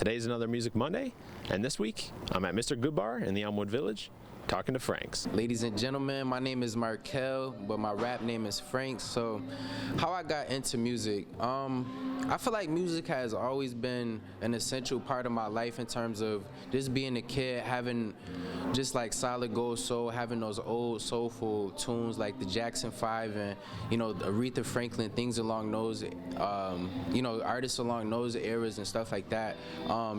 Today's another Music Monday, and this week I'm at Mr. Goodbar in the Elmwood Village talking to Franks. Ladies and gentlemen, my name is Markel, but my rap name is Franks. So how I got into music, I feel like music has always been an essential part of my life in terms of just being a kid, having just like solid gold soul, having those old soulful tunes like the Jackson 5 and, Aretha Franklin, things along those, artists along those eras and stuff like that.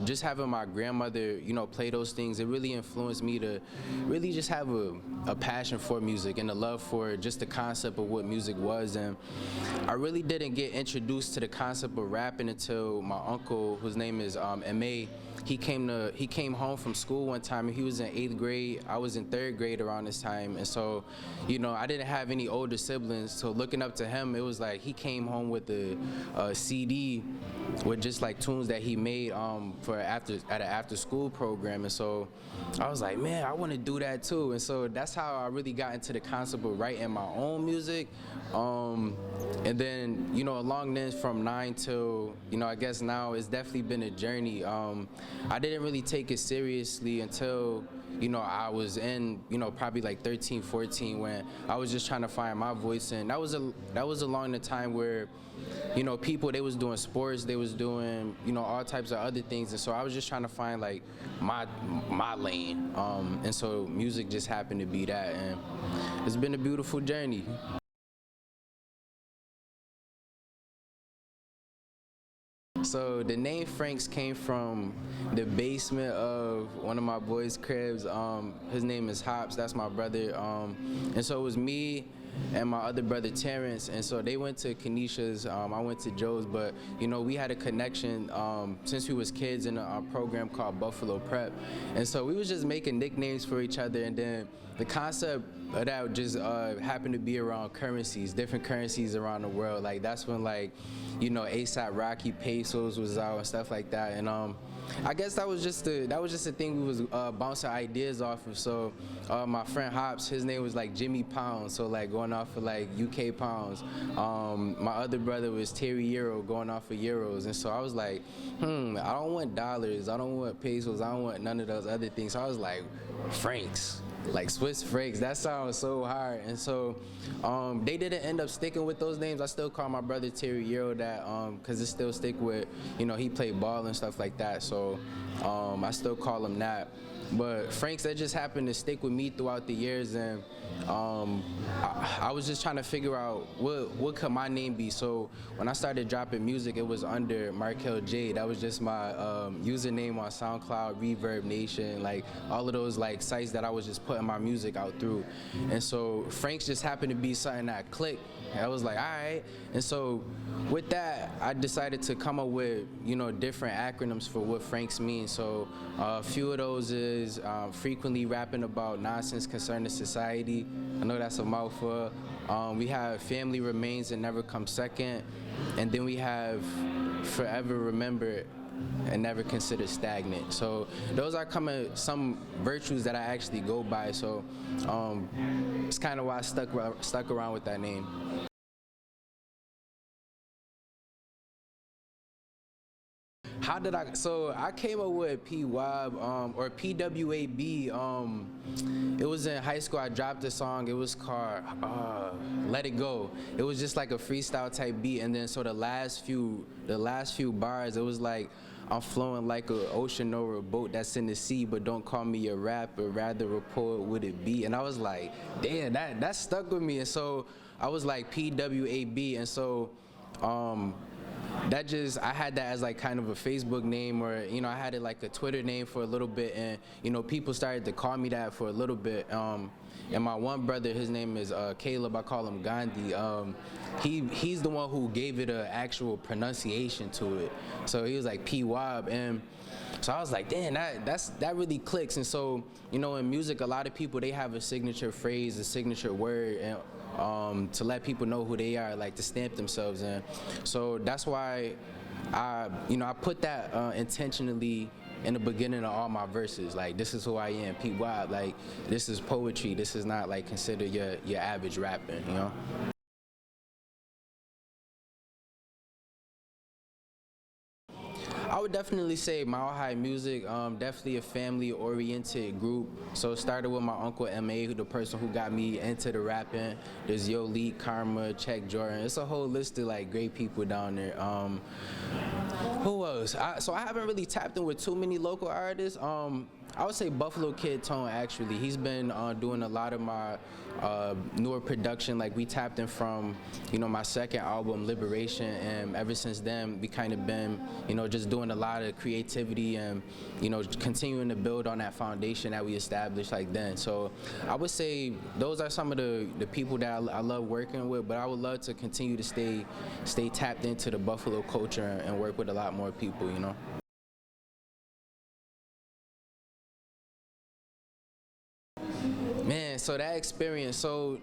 Just having my grandmother, play those things, it really influenced me to really just have a passion for music and a love for just the concept of what music was. And I really didn't get introduced to the concept of rapping until my uncle, whose name is M.A., he came home from school one time, and he was in 8th grade. I was in 3rd grade around this time, and so, I didn't have any older siblings, so looking up to him, it was like he came home with a CD with just like tunes that he made at an after-school program, and so I was like, man, I want to do that too, and so that's how I really got into the concept of writing my own music, and then, along this from 9 till, I guess now it's definitely been a journey. I didn't really take it seriously until, I was in, probably like 13, 14 when I was just trying to find my voice. And that was along the time where, people, they was doing sports, they was doing, all types of other things. And so I was just trying to find like my lane. And so music just happened to be that. And it's been a beautiful journey. So the name Franks came from the basement of one of my boys' cribs. His name is Hops, that's my brother. And so it was me and my other brother Terrence, and so they went to Kenesha's, I went to Joe's, but we had a connection since we was kids in a program called Buffalo Prep, and so we was just making nicknames for each other, and then the concept of that just happened to be around currencies, different currencies around the world. Like that's when ASAP Rocky pesos was out and stuff like that, and I guess that was just the thing we was bouncing ideas off of. So my friend Hops, his name was like Jimmy Pounds, so like going off of like UK pounds. My other brother was Terry Euro, going off of euros, and so I was like, I don't want dollars, I don't want pesos, I don't want none of those other things. So I was like, Franks. Like Swiss francs, that sounds so hard, and so they didn't end up sticking with those names. I still call my brother Terry Euro that because it still stick with, he played ball and stuff like that, so I still call him that. But Franks, that just happened to stick with me throughout the years, and I was just trying to figure out what could my name be. So when I started dropping music, it was under Markel J. That was just my username on SoundCloud, Reverb Nation, like all of those like sites that I was just putting my music out through. And so Franks just happened to be something that clicked. I was like, all right. And so with that, I decided to come up with, different acronyms for what Franks means. So a few of those is frequently rapping about nonsense concerning society. I know that's a mouthful. We have family remains and never come second. And then we have forever remembered and never considered stagnant. So those are some virtues that I actually go by. So it's kind of why I stuck around with that name. How did so I came up with PWAB, or PWAB, it was in high school. I dropped a song, it was called Let It Go. It was just like a freestyle type beat, and then so the last few bars, it was like, I'm flowing like an ocean or a boat that's in the sea, but don't call me a rapper, rather a poet would it be? And I was like, damn, that stuck with me, and so I was like PWAB, and so I had that as like kind of a Facebook name, or I had it like a Twitter name for a little bit, and people started to call me that for a little bit. And my one brother, his name is Caleb, I call him Gandhi. He's the one who gave it an actual pronunciation to it. So he was like PWAB, and so I was like, damn, that really clicks. And so in music, a lot of people, they have a signature phrase, a signature word, and to let people know who they are, like to stamp themselves in. So that's why I put that intentionally in the beginning of all my verses. Like, this is who I am, Pete Wild. Like, this is poetry. This is not like considered your average rapping, I would definitely say Mile High Music, definitely a family-oriented group. So it started with my uncle M.A., who the person who got me into the rapping. There's Yo Lee, Karma, Check Jordan. It's a whole list of like great people down there. Who else? So I haven't really tapped in with too many local artists. I would say Buffalo Kid Tone, actually. He's been doing a lot of my newer production. Like, we tapped in from, my second album, Liberation, and ever since then, we kind of been, just doing a lot of creativity and, continuing to build on that foundation that we established like then. So I would say those are some of the people that I love working with, but I would love to continue to stay tapped into the Buffalo culture and work with a lot more people, Man, so that experience, the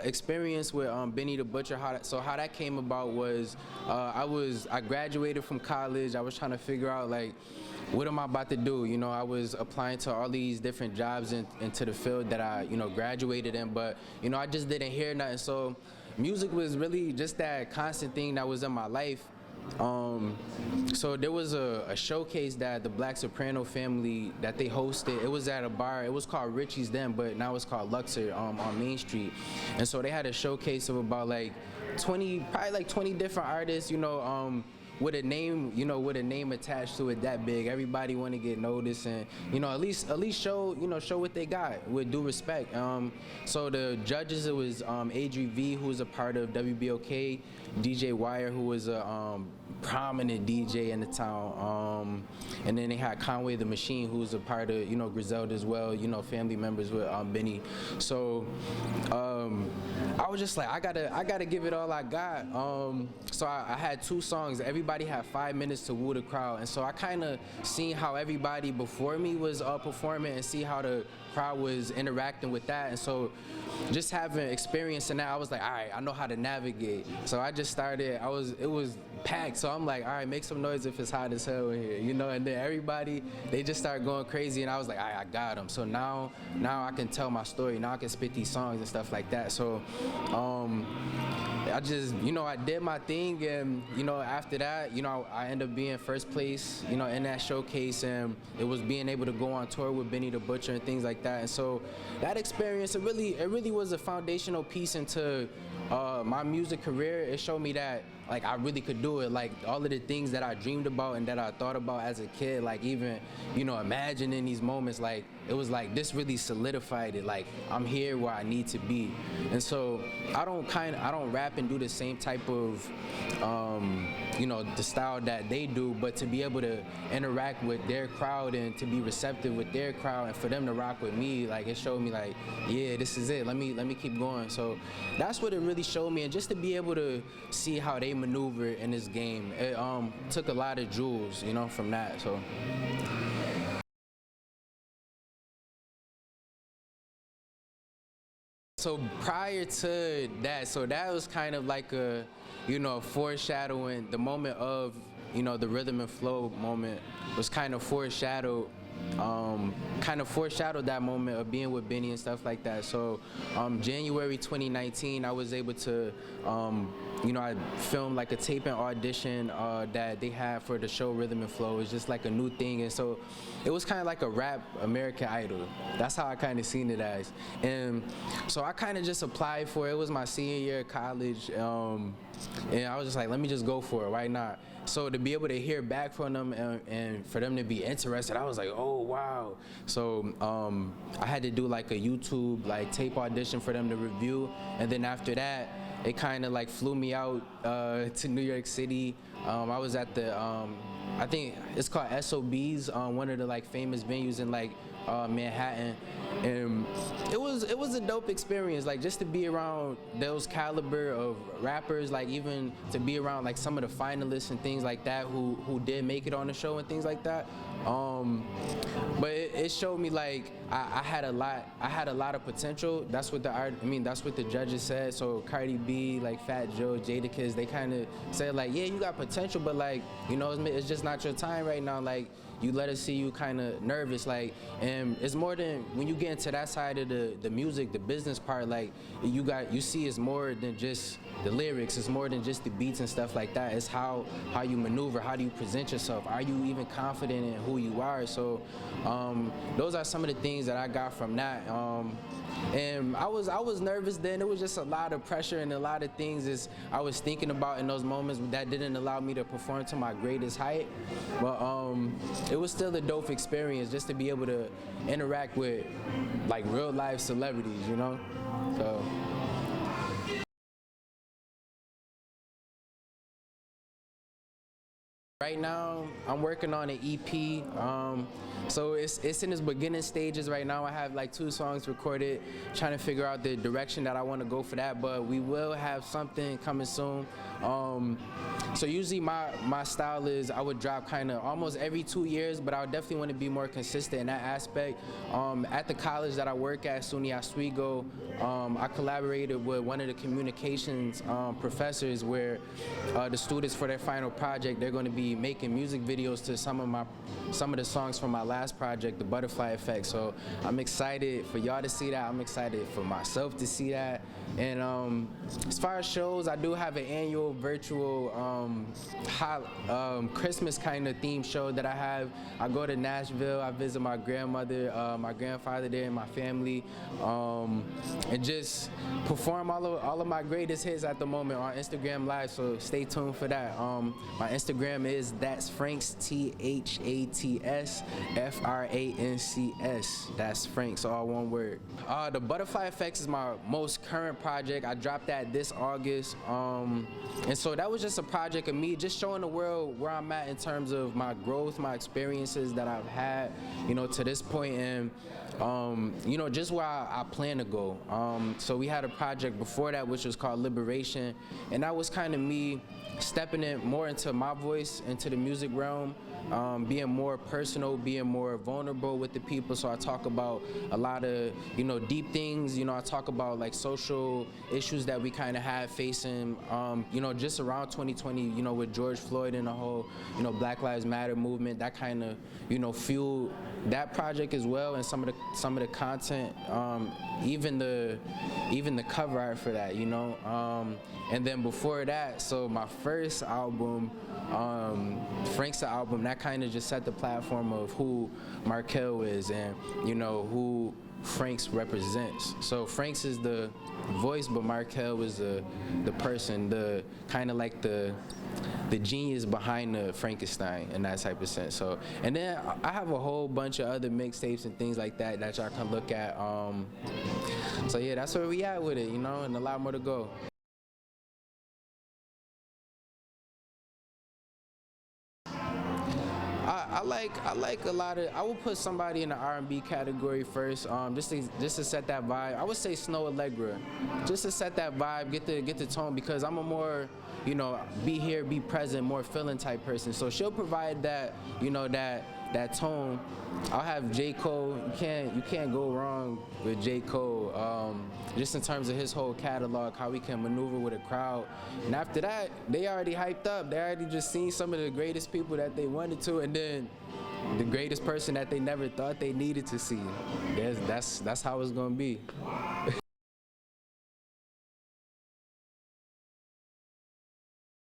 experience with Benny the Butcher, how that came about was I graduated from college. I was trying to figure out like, what am I about to do? I was applying to all these different jobs into the field that I graduated in, but I just didn't hear nothing. So music was really just that constant thing that was in my life. So there was a showcase that the Black Soprano family that they hosted. It was at a bar. It was called Richie's then, but now it's called Luxor on Main Street. And so they had a showcase of about like 20 different artists, with a name attached to it that big. Everybody want to get noticed and at least show what they got with due respect. So the judges, it was Adri V, who was a part of WBOK, DJ Wire, who was a prominent DJ in the town, and then they had Conway the Machine, who was a part of Griselda as well, family members with Benny. So I was just like, I gotta give it all I got. So I had 2 songs. Everybody had 5 minutes to woo the crowd, and so I kind of seen how everybody before me was performing and see how the crowd was interacting with that. And so just having experience in that, I was like, all right, I know how to navigate. So I just started. It was packed, so I'm like, all right, make some noise if it's hot as hell in here, and then everybody, they just started going crazy, and I was like, all right, I got them. So now I can tell my story. Now I can spit these songs and stuff like that. So I just, I did my thing, and, after that, I ended up being first place, in that showcase, and it was being able to go on tour with Benny the Butcher and things like that. And so that experience, it really was a foundational piece into my music career. It showed me that, like, I really could do it. Like, all of the things that I dreamed about and that I thought about as a kid, like, even, imagining these moments, like, it was like, this really solidified it. Like, I'm here where I need to be. And so I don't rap and do the same type of, the style that they do, but to be able to interact with their crowd and to be receptive with their crowd and for them to rock with me, like, it showed me like, yeah, this is it. Let me keep going. So that's what it really showed me. And just to be able to see how they maneuver in this game, it took a lot of jewels, from that. So prior to that, so that was kind of like a, foreshadowing. The moment of, the rhythm and flow moment was kind of foreshadowed that moment of being with Benny and stuff like that. So January 2019, I was able to, I filmed like a taping audition that they had for the show Rhythm and Flow. It's just like a new thing, and so it was kind of like a rap American Idol. That's how I kind of seen it as. And so I kind of just applied for it. It was my senior year of college, and I was just like, let me just go for it. Why not? So to be able to hear back from them and for them to be interested, I was like, oh, wow. So I had to do like a YouTube like tape audition for them to review. And then after that, it kind of like flew me out to New York City. I was at the, I think it's called SOB's, one of the like famous venues in like Manhattan, and it was a dope experience, like just to be around those caliber of rappers, like even to be around like some of the finalists and things like that who did make it on the show and things like that. But it showed me like I had a lot of potential. That's what that's what the judges said. So Cardi B, like Fat Joe, Jadakiss, they kind of said like, yeah, you got potential, but like, it's just not your time right now. Like, you let us see you kind of nervous, like, and it's more than when you get into that side of the music, the business part, like you see it's more than just the lyrics, it's more than just the beats and stuff like that. It's how you maneuver, how do you present yourself, are you even confident in who you are? So those are some of the things that I got from that. And I was nervous then. It was just a lot of pressure and a lot of things I was thinking about in those moments that didn't allow me to perform to my greatest height. But it was still a dope experience just to be able to interact with like real life celebrities, you know? So. Right now, I'm working on an EP. So it's in its beginning stages right now. I have like 2 songs recorded, trying to figure out the direction that I want to go for that, but we will have something coming soon. So usually my style is I would drop kind of almost every 2 years, but I would definitely want to be more consistent in that aspect. At the college that I work at, SUNY Oswego, I collaborated with one of the communications professors where the students for their final project, they're going to be making music videos to some of the songs from my last project, The Butterfly Effect. So I'm excited for y'all to see that. I'm excited for myself to see that. And as far as shows, I do have an annual virtual Christmas kind of themed show that I have. I go to Nashville, I visit my grandmother, my grandfather there, and my family, and just perform all of my greatest hits at the moment on Instagram Live. So stay tuned for that. My Instagram is That's Franks, THATS FRANCS. That's Franks, all one word. The Butterfly Effects is my most current project. I dropped that this August. And so that was just a project of me just showing the world where I'm at in terms of my growth, my experiences that I've had, you know, to this point, and you know, just where I plan to go. So we had a project before that which was called Liberation, and that was kind of me stepping in more into my voice, into the music realm, being more personal, being more vulnerable with the people. So I talk about a lot of, you know, deep things. You know, I talk about like social issues that we kind of have facing, you know, just around 2020, you know, with George Floyd and the whole, you know, Black Lives Matter movement. That kind of, you know, fueled that project as well, and some of the content, even the cover art for that, you know. And then before that, so my first album, Frank's album, that kind of just set the platform of who Markel is and, you know, who Franks represents. So Franks is the voice, but Markel is the person, the kind of like the genius behind the Frankenstein in that type of sense. So, and then I have a whole bunch of other mixtapes and things like that that y'all can look at. So yeah, that's where we at with it, you know, and a lot more to go. I like a lot of. I would put somebody in the R&B category first, just to set that vibe. I would say Snow Allegra, just to set that vibe, get the tone, because I'm a more, you know, be here, be present, more feeling type person. So she'll provide that, you know, that tone. I'll have J. Cole. You can't go wrong with J. Cole. Just in terms of his whole catalog, how he can maneuver with a crowd. And after that, they already hyped up. They already just seen some of the greatest people that they wanted to, and then the greatest person that they never thought they needed to see. That's how it's gonna be.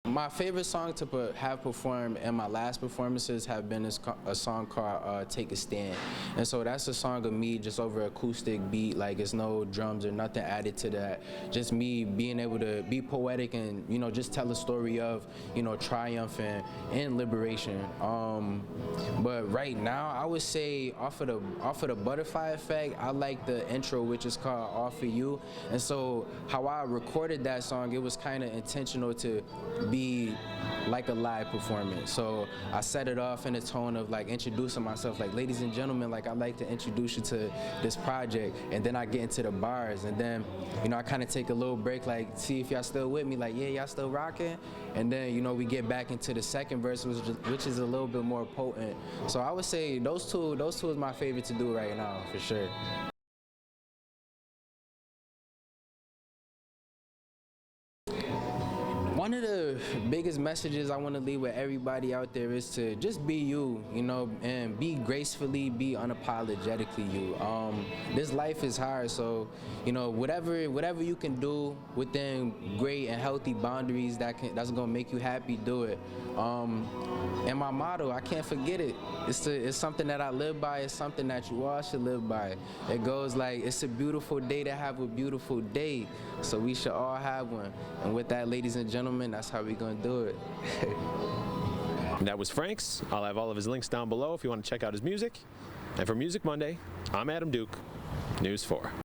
My favorite song to have performed in my last performances have been a song called Take a Stand. And so that's a song of me just over acoustic beat, like it's no drums or nothing added to that. Just me being able to be poetic and, you know, just tell a story of, you know, triumph and liberation. But right now, I would say off of the Butterfly Effect, I like the intro, which is called All For You. And so how I recorded that song, it was kind of intentional to be like a live performance. So I set it off in a tone of like introducing myself, like, ladies and gentlemen, like, I'd like to introduce you to this project, and then I get into the bars, and then, you know, I kind of take a little break, like, see if y'all still with me, like, yeah, y'all still rocking, and then, you know, we get back into the second verse, which is a little bit more potent. So I would say those two is my favorite to do right now, for sure. One of the The biggest messages I want to leave with everybody out there is to just be you, you know, and be gracefully, be unapologetically you. This life is hard, so you know, whatever you can do within great and healthy boundaries that's gonna make you happy, do it. And my motto, I can't forget it. It's something that I live by. It's something that you all should live by. It goes like, it's a beautiful day to have a beautiful day, so we should all have one. And with that, ladies and gentlemen, that's how we're gonna do it. That was Frank's. I'll have all of his links down below if you want to check out his music. And for Music Monday, I'm Adam Duke, News 4.